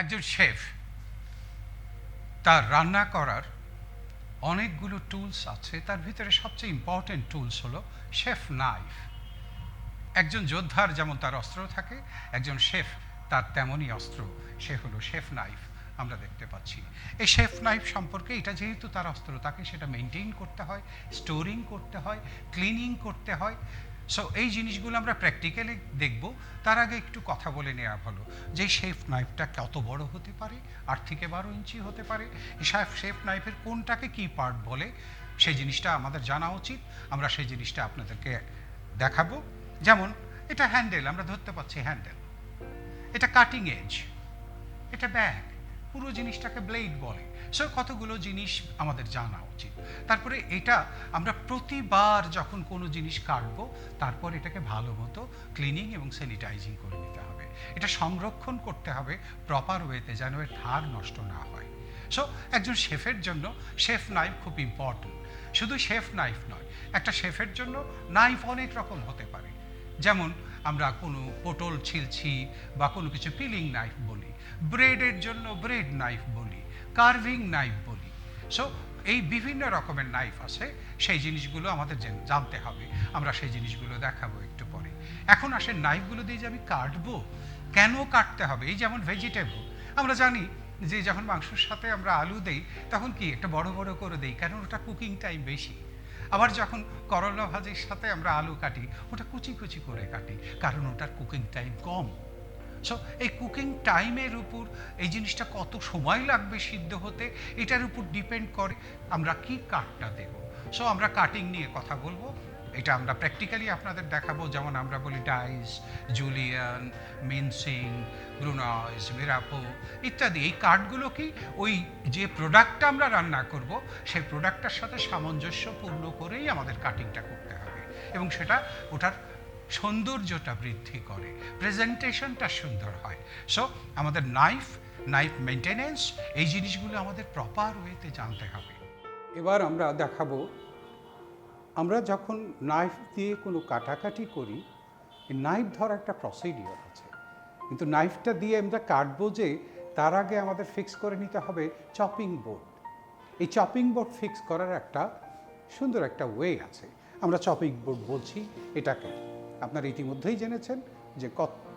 একজন শেফ তার রান্না করার অনেকগুলো টুলস আছে, তার ভিতরে সবচেয়ে ইম্পর্টেন্ট টুলস হলো শেফ নাইফ। একজন যোদ্ধার যেমন তার অস্ত্র থাকে, একজন শেফ তার তেমনই অস্ত্র, সে হলো শেফ নাইফ। আমরা দেখতে পাচ্ছি এই শেফ নাইফ সম্পর্কে, এটা যেহেতু তার অস্ত্র, তাকে সেটা মেনটেন করতে হয়, স্টোরিং করতে হয়, ক্লিনিং করতে হয়। সো এই জিনিসগুলো আমরা প্র্যাকটিক্যালি দেখব। তার আগে একটু কথা বলে নেওয়া ভালো যে শেফ নাইফটা কত বড় হতে পারে, 8 থেকে 12 ইঞ্চি হতে পারে। শেফ নাইফের কোনটাকে কি পার্ট বলে সেই জিনিসটা আমাদের জানা উচিত। আমরা সেই জিনিসটা আপনাদেরকে দেখাবো। যেমন এটা হ্যান্ডেল, আমরা ধরতে পাচ্ছি হ্যান্ডেল, এটা কাটিং এজ, এটা ব্যাগ, পুরো জিনিসটাকে ব্লেড বলে। সো কতগুলো জিনিস আমাদের জানা উচিত। তারপরে এটা আমরা প্রতিবার যখন কোনো জিনিস কাটবো তারপর এটাকে ভালো মতো ক্লিনিং এবং স্যানিটাইজিং করে নিতে হবে। এটা সংরক্ষণ করতে হবে প্রপার ওয়েতে, যেন এর ধার নষ্ট না হয়। সো একজন শেফের জন্য শেফ নাইফ খুব ইম্পর্টেন্ট। শুধু শেফ নাইফ নয়, একটা শেফের জন্য নাইফ অনেক রকম হতে পারে। যেমন আমরা কোনো পটল ছিলছি বা কোনো কিছু পিলিং নাইফ বলি, ব্রেডের জন্য ব্রেড নাইফ বলি, কার্ভিং নাইফ বলি। সো এই বিভিন্ন রকমের নাইফ আছে, সেই জিনিসগুলো আমাদের জানতে হবে। আমরা সেই জিনিসগুলো দেখাবো একটু পরে। এখন আসেন নাইফগুলো দিয়ে যে আমি কাটবো, কেন কাটতে হবে। এই যেমন ভেজিটেবল, আমরা জানি যে যখন মাংসের সাথে আমরা আলু দেই তখন কি একটা বড় বড় করে দেই, কারণ ওটা কুকিং টাইম বেশি। আবার যখন করলা ভাজির সাথে আমরা আলু কাটি, ওটা কুচি কুচি করে কাটি, কারণ ওটার কুকিং টাইম কম। সো এই কুকিং টাইমের উপর এই জিনিসটা কত সময় লাগবে সিদ্ধ হতে, এটার উপর ডিপেন্ড করে আমরা কি কাটটা দেব। সো আমরা কাটিং নিয়ে কথা বলবো, এটা আমরা প্র্যাকটিক্যালি আপনাদের দেখাবো। যেমন আমরা বলি ডাইস, জুলিয়ান, মিনসিং, ব্রুনয়েস, মিরাপো ইত্যাদি। এই কাঠগুলো কি ওই যে প্রোডাক্টটা আমরা রান্না করব সেই প্রোডাক্টটার সাথে সামঞ্জস্যপূর্ণ করেই আমাদের কাটিংটা করতে হবে, এবং সেটা ওটার সৌন্দর্যটা বৃদ্ধি করে, প্রেজেন্টেশনটা সুন্দর হয়। সো আমাদের নাইফ মেনটেনেন্স, এই জিনিসগুলো আমাদের প্রপার ওয়েতে জানতে হবে। এবার আমরা দেখাবো, আমরা যখন নাইফ দিয়ে কোনো কাটাকাটি করি, এই নাইফ ধরা একটা প্রসিডিওর আছে, কিন্তু নাইফটা দিয়ে আমরা কাটবো যে তার আগে আমাদের ফিক্স করে নিতে হবে চপিং বোর্ড। এই চপিং বোর্ড ফিক্স করার একটা সুন্দর একটা ওয়ে আছে, আমরা চপিং বোর্ড বলছি এটাকে। আপনারা ইতিমধ্যেই জেনেছেন যে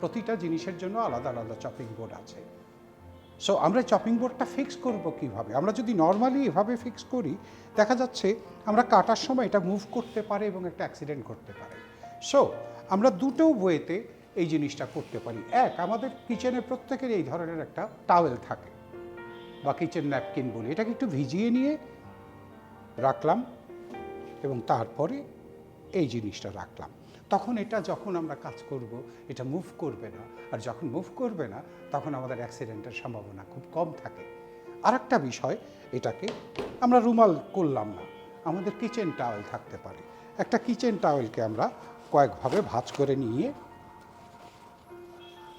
প্রতিটা জিনিসের জন্য আলাদা আলাদা চপিং বোর্ড আছে। সো আমরা চপিং বোর্ডটা ফিক্স করব কিভাবে। আমরা যদি নর্মালি এভাবে ফিক্স করি, দেখা যাচ্ছে আমরা কাটার সময় এটা মুভ করতে পারে এবং একটা অ্যাক্সিডেন্ট করতে পারে। সো আমরা দুটো ওয়েতে এই জিনিসটা করতে পারি। এক, আমাদের কিচেনে প্রত্যেকের এই ধরনের একটা টাওয়েল থাকে বা কিচেন ন্যাপকিন বলি, এটাকে একটু ভিজিয়ে নিয়ে রাখলাম এবং তারপরে এই জিনিসটা রাখলাম। তখন এটা যখন আমরা কাজ করব এটা মুভ করবে না, আর যখন মুভ করবে না তখন আমাদের অ্যাক্সিডেন্টের সম্ভাবনা খুব কম থাকে। আর একটা বিষয়, এটাকে আমরা রুমাল করলাম না, আমাদের কিচেন টাওয়েল থাকতে পারে। একটা কিচেন টাওয়েলকে আমরা কয়েকভাবে ভাঁজ করে নিয়ে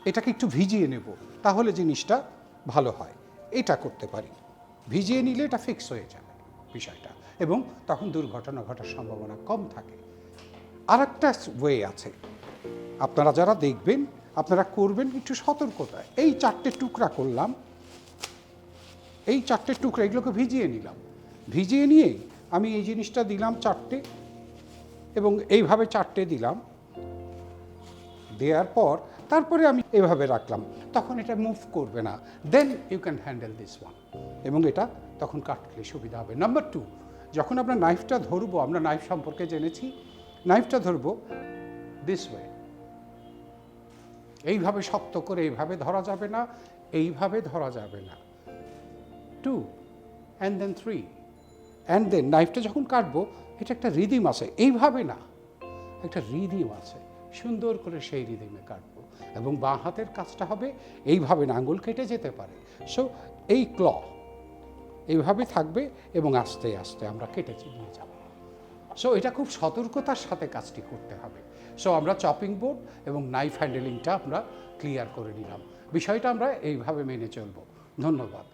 এটাকে একটু ভিজিয়ে নেব, তাহলে জিনিসটা ভালো হয়। এটা করতে পারি, ভিজিয়ে নিলে এটা ফিক্স হয়ে যাবে বিষয়টা, এবং তখন দুর্ঘটনা ঘটার সম্ভাবনা কম থাকে। আর একটা ওয়ে আছে, আপনারা যারা দেখবেন আপনারা করবেন একটু সতর্কতায়। এই 4টে টুকরা করলাম, এই 4টে টুকরা এগুলোকে ভিজিয়ে নিলাম, ভিজিয়ে নিয়ে আমি এই জিনিসটা দিলাম 4টে, এবং এইভাবে 4টে দিলাম, দেওয়ার পর তারপরে আমি এভাবে রাখলাম, তখন এটা মুভ করবে না। Then you can handle this one, এবং এটা তখন কাটলে সুবিধা হবে। নাম্বার 2, যখন আমরা নাইফটা ধরবো, আমরা নাইফ সম্পর্কে জেনেছি, নাইফটা ধরবো দিস ওয়ে, এইভাবে শক্ত করে এইভাবে ধরা যাবে না, এইভাবে ধরা যাবে না। 2 অ্যান্ড দেন 3 অ্যান্ড দেন নাইফটা যখন কাটবো এটা একটা রিদিম আছে, এইভাবে না, একটা রিদিম আছে, সুন্দর করে সেই রিদিমে কাটবো। এবং বাঁ হাতের কাজটা হবে এইভাবে, না আঙুল কেটে যেতে পারে। সো এই ক্ল এইভাবে থাকবে এবং আস্তে আস্তে আমরা কেটে নিয়ে যাব। সো এটা খুব সতর্কতার সাথে কাজটি করতে হবে। সো আমরা চপিং বোর্ড এবং নাইফ হ্যান্ডেলিংটা আমরা ক্লিয়ার করে নিলাম, বিষয়টা আমরা এইভাবে মেনে চলব। ধন্যবাদ।